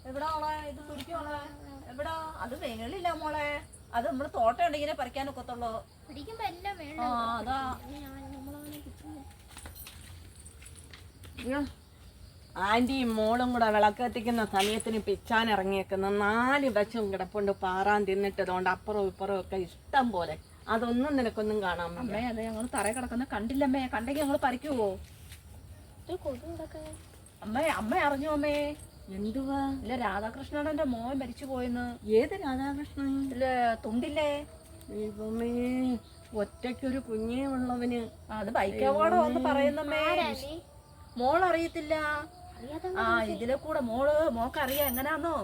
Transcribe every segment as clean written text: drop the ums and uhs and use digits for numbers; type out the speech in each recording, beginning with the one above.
എവിടാ മോളെ ഇത് പിടിക്കോളെ? എവിടാ? അത് വേളില്ല മോളെ, അത് നമ്മള് തോട്ടം ഉണ്ടെങ്കിലേ പറിക്കാനൊക്കത്തുള്ളൂ. അതാ ആന്റിയും മോളും കൂടെ വിളക്ക് കത്തിക്കുന്ന സമയത്തിന് പിച്ചാൻ ഇറങ്ങിയേക്കുന്ന 4 വശവും കിടപ്പുണ്ട്. പാറാൻ തിന്നിട്ടതുകൊണ്ട് അപ്പുറവും ഇപ്പുറവും ഒക്കെ ഇഷ്ടം പോലെ. അതൊന്നും നിനക്കൊന്നും കാണാൻ അമ്മേ. അത് ഞങ്ങൾ തറ കിടക്കുന്ന കണ്ടില്ലമ്മേ. കണ്ടെങ്കിൽ ഞങ്ങൾ പറിക്കുവോ? അമ്മ അറിഞ്ഞു അമ്മേ? എന്തുവാ? ഇല്ല, രാധാകൃഷ്ണന്റെ മോൻ മരിച്ചു പോയെന്ന്. ഏത് രാധാകൃഷ്ണൻ? ഇല്ല, തുണ്ടില്ലേ? ദൈവമേ, ഒറ്റയ്ക്കൊരു കുഞ്ഞേ ഉള്ളവന്. അത് ബൈക്ക് അപകടം എന്ന് പറയുന്നമ്മേ. മോൾ അറിയത്തില്ല? ഇതിലെ കൂടെ മോക്കറിയാം. എങ്ങനാന്നോ,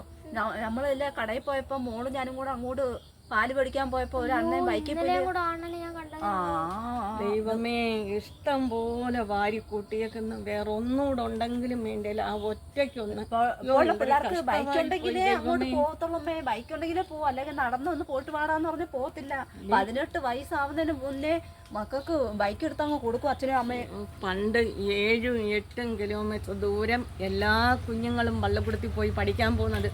നമ്മളെല്ലാം കടയിൽ പോയപ്പോ മോള് ഞാനും കൂടെ അങ്ങോട്ട് പാല് പിടിക്കാൻ പോയപ്പോ ഒരു അണ്ണൻ ബൈക്കിൽ ദൈവമേ, ഇഷ്ടം പോലെ വാരി കൂട്ടിയേക്കുന്നു. വേറെ ഒന്നുകൂടെ ഉണ്ടെങ്കിലും വേണ്ടില്ല, ആ ഒറ്റയ്ക്കൊന്ന്. പിള്ളേർക്ക് ബൈക്ക് ഉണ്ടെങ്കിലേ അങ്ങോട്ട് പോകത്തുള്ളമ്മേ. ബൈക്ക് ഉണ്ടെങ്കിലേ പോവും, അല്ലെങ്കിൽ നടന്നൊന്ന് പോയിട്ട് പാടാന്ന് പറഞ്ഞ് പോകത്തില്ല. 18 വയസ്സാവുന്നതിന് മുന്നേ മക്കൾക്ക് ബൈക്ക് എടുത്തങ്ങ് കൊടുക്കും അച്ഛനും അമ്മയും. പണ്ട് 7, 8 കിലോമീറ്റർ ദൂരം എല്ലാ കുഞ്ഞുങ്ങളും വള്ളക്കുടത്തിൽ പോയി പഠിക്കാൻ പോകുന്നത്.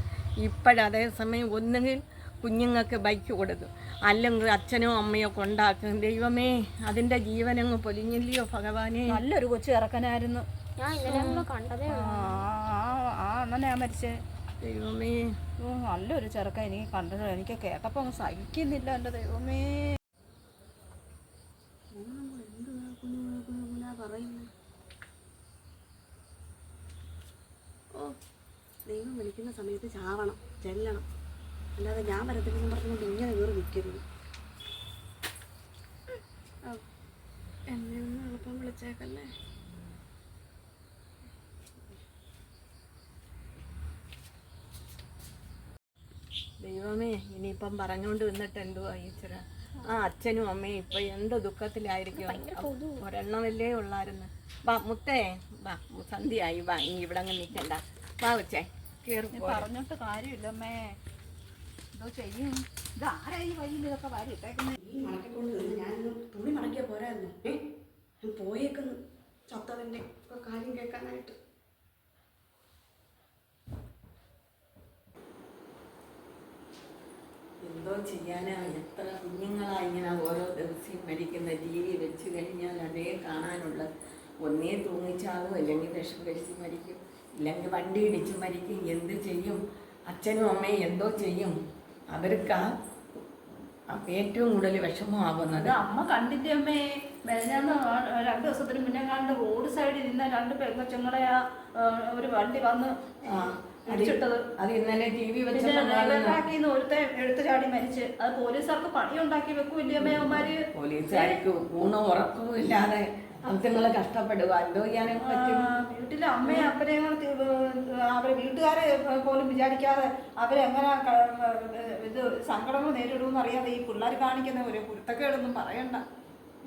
ഇപ്പോഴതേ സമയം ഒന്നുകിൽ കുഞ്ഞുങ്ങൾക്ക് ബൈക്ക് കൊടുക്കും, അല്ലെങ്കിൽ അച്ഛനോ അമ്മയോ കൊണ്ടാക്കും. ദൈവമേ, അതിൻ്റെ ജീവനങ്ങ് പൊലിഞ്ഞില്ലയോ ഭഗവാനെ. നല്ലൊരു കൊച്ചു ഇറക്കാനായിരുന്നു. അണ്ണനാ മരിച്ചേ. ദൈവമേ, നല്ലൊരു ചെറുക്ക എനിക്ക് കണ്ടത്. എനിക്ക് കേട്ടപ്പോ അങ്ങ് സഹിക്കുന്നില്ല എൻ്റെ ദൈവമേ. ദൈവം വിളിക്കുന്ന സമയത്ത് ചാവണം, ചെല്ലണം. അല്ലാതെ ഞാൻ വരത്തില്ലെന്ന് പറഞ്ഞുകൊണ്ട് ഇങ്ങനെ കയറി നിൽക്കരുത്. എന്നെ ഒന്ന് എളുപ്പം വിളിച്ചേക്കല്ലേ. ദൈവമേ, ഇനിയിപ്പം പറഞ്ഞുകൊണ്ട് നിന്നിട്ട് എന്തുവാ ഈശ്വര. ആ അച്ഛനും അമ്മയും ഇപ്പൊ എന്ത് ദുഃഖത്തിലായിരിക്കും. ഒരെണ്ണമല്ലേ ഉള്ളായിരുന്നു. വാ മുത്തേ, വാ, സന്ധ്യയായി, വാ, ഇനി ഇവിടെ അങ്ങ് നിൽക്കണ്ട. വാ വെച്ചേ, കയറി. പറഞ്ഞിട്ട് കാര്യമില്ലമ്മേ, എന്തോ ചെയ്യും. ഇതാരായി വൈകിട്ട് ഇതൊക്കെ വാരി ഇട്ടേക്കുന്നേ? മടക്കിക്കൊണ്ട് ഞാനിന്ന് തുണി മടക്കിയാൽ പോരായിരുന്നു. ഞാൻ പോയേക്കുന്നു ചത്തവൻ്റെ കാര്യം കേൾക്കാനായിട്ട്. എന്തോ ചെയ്യാനാ, എത്ര കുഞ്ഞുങ്ങളാ ഇങ്ങനെ ഓരോ ദിവസവും മരിക്കുന്ന. ജീവി വെച്ച് കഴിഞ്ഞാൽ അതേ കാണാനുള്ള. ഒന്നേ തൂങ്ങിച്ചാവും, അല്ലെങ്കിൽ വിഷം കഴിച്ച് മരിക്കും, ഇല്ലെങ്കിൽ വണ്ടി ഇടിച്ച് മരിക്കും. എന്ത് ചെയ്യും? അച്ഛനും അമ്മയും എന്തോ ചെയ്യും? അവർക്കാ ഏറ്റവും കൂടുതൽ വിഷമമാകുന്നത്. അമ്മ കണ്ടില്ലേ അമ്മേ? മെനഞ്ഞാന്ന് 2 ദിവസത്തിന് മുന്നേ കണ്ട് റോഡ് സൈഡിൽ നിന്ന് 2 പെങ്ങച്ചങ്ങളെയാ ഒരു വണ്ടി വന്ന് അടിച്ചിട്ടത്. അത് ഇന്നലെ TV ഒരുത്തെ എടുത്തു ചാടി മരിച്ച്. അത് പോലീസുകാർക്ക് പണിയുണ്ടാക്കി വെക്കൂല്ലേ അമ്മയമ്മമാര്? പോലീസുകാർക്ക് ഊണോ ഉറക്കവും ഇല്ലാതെ അംശങ്ങളെ കഷ്ടപ്പെടുക. എന്തോ ചെയ്യാനെ പറ്റും? വീട്ടിലെ അമ്മയും അപ്പനെയും അവരെ വീട്ടുകാരെ പോലും വിചാരിക്കാതെ അവരെങ്ങനെ ഇത് സങ്കടങ്ങൾ നേരിടുമെന്ന് അറിയാതെ ഈ പിള്ളേർ കാണിക്കുന്ന ഒരു കുരുത്തക്കേടൊന്നും പറയണ്ട.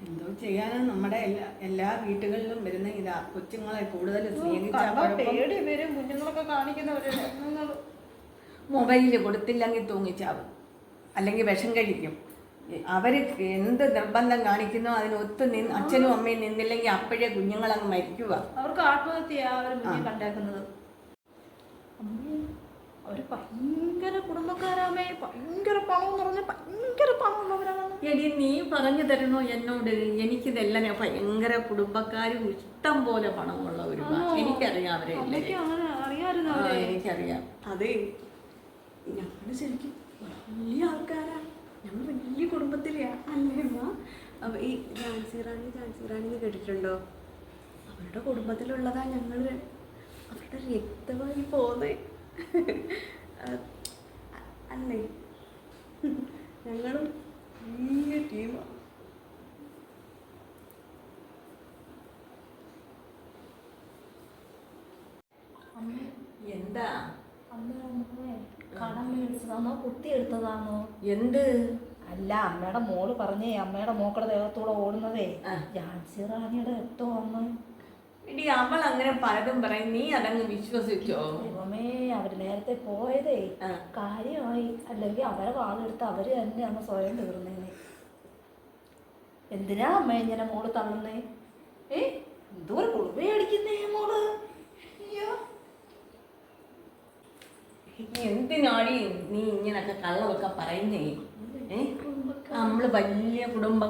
എന്തോ ചെയ്യാനാ, നമ്മുടെ എല്ലാ വീട്ടുകളിലും വരുന്ന ഇതാ. കൊച്ചുങ്ങളെ കൂടുതൽ സ്നേഹിച്ചാൽ പേടി വരും. കുഞ്ഞുങ്ങളൊക്കെ കാണിക്കുന്ന ഒരു മൊബൈല് കൊടുത്തില്ലെങ്കിൽ തൂങ്ങിച്ചാവും, അല്ലെങ്കിൽ വിഷം കഴിക്കും. അവർ എന്ത് നിർബന്ധം കാണിക്കുന്നോ അതിനൊത്ത് അച്ഛനും അമ്മയും നിന്നില്ലെങ്കിൽ അപ്പോഴേ കുഞ്ഞുങ്ങളങ്ങ് മരിക്കുക. അവർക്ക് ആത്മഹത്യ അവർ മുന്നിൽ കണ്ടേക്കുന്നത്. അവര് ഭയങ്കര കുടുംബക്കാരാമേ, ഭയങ്കര പണം പറഞ്ഞ ഭയങ്കര പണമുള്ളവരാണ്. എടി, നീ പറഞ്ഞു തരണോ എന്നോട്? എനിക്കിതെല്ലാം ഭയങ്കര കുടുംബക്കാരും ഇഷ്ടം പോലെ പണമുള്ളവരും. എനിക്കറിയാം അവരെ. അറിയാമായിരുന്നു? എനിക്കറിയാം. അതെ, ഞങ്ങൾ ശരിക്കും വലിയ ആൾക്കാരാ. ഞങ്ങൾ വലിയ കുടുംബത്തിലെയാ, അല്ലേ അമ്മ? അപ്പോൾ ഈ ഝാൻസി റാണി കേട്ടിട്ടുണ്ടോ? അവരുടെ കുടുംബത്തിലുള്ളതാ ഞങ്ങൾ. അവരുടെ രക്തമായി പോന്നേ അല്ലേ? ഞങ്ങളും വലിയ ടീമാണ്. എന്താ കടം മേടിച്ചതാണോ കുത്തിയെടുത്തതാണോ? എന്ത്? അല്ല, അമ്മയുടെ മോള് പറഞ്ഞേ, അമ്മയുടെ മോക്കടെ ദേഹത്തൂടെ ഓടുന്നതേ ഝാൻസി റാണിയുടെ രക്തമാണെന്ന്. ഇടി, അവൾ അങ്ങനെ പലതും പറയും, നീ അതങ്ങ് വിശ്വസിച്ചോ? ദൈവമേ, അവര് നേരത്തെ പോയതേ കാര്യമായി. അല്ലെങ്കിൽ അവരെ വാളെടുത്ത് അവര് തന്നെയാണ് സ്വയം തീർന്നേനെ. എന്തിനാ അമ്മ ഇങ്ങനെ മോള് തള്ളുന്നേ? എന്തോ കുളിർമ അടിക്കുന്നേ മോള്. അയ്യോ, എന്തിനാടി നീ ഇങ്ങനൊക്കെ കള്ളമൊക്കെ പറയുന്നേ? നമ്മള്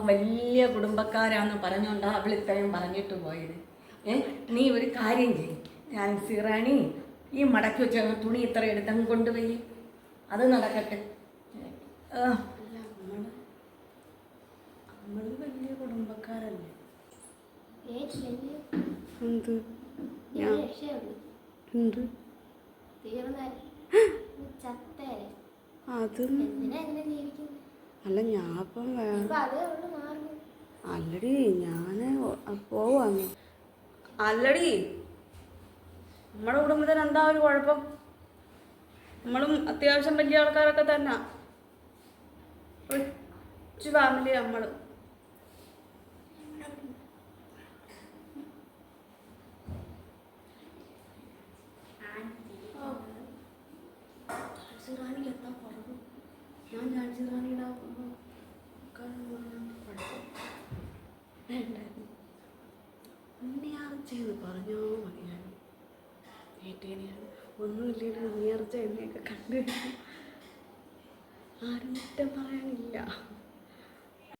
വലിയ കുടുംബക്കാരാന്ന് പറഞ്ഞോണ്ടാ അവൾ ഇത്രയും പറഞ്ഞിട്ട് പോയത്. നീ ഒരു കാര്യം ചെയ്യും, നാൻസി റാണി, ഈ മടക്കി വെച്ച തുണി ഇത്ര എടുത്തങ്ങ് കൊണ്ടുപോയി, അത് നടക്കട്ടെ. നമ്മള് വലിയ കുടുംബക്കാരല്ലേ? അല്ല ഞാൻ ഇപ്പം അല്ലടി ഞാന് പോവാന്ന്. അല്ലടി നമ്മുടെ കുടുംബത്തിന് എന്താ ഒരു കുഴപ്പം? നമ്മളും അത്യാവശ്യം വലിയ ആൾക്കാരൊക്കെ തന്നെ, റിച്ച് ഫാമിലി നമ്മള്. റാണിക്ക് എന്താ കുറവ്? ഞാൻ ജാൻസി റാണിയുടെ വേണ്ടായിരുന്നു. ഉണ്ണിയാർച്ചയെന്ന് പറഞ്ഞോ മതിയായിരുന്നു. ഏറ്റേനെയാണ് ഒന്നുമില്ലെങ്കിൽ ഉണ്ണിയാർച്ച എന്നെയൊക്കെ കണ്ടു ആരും കുറ്റം പറയാനില്ല.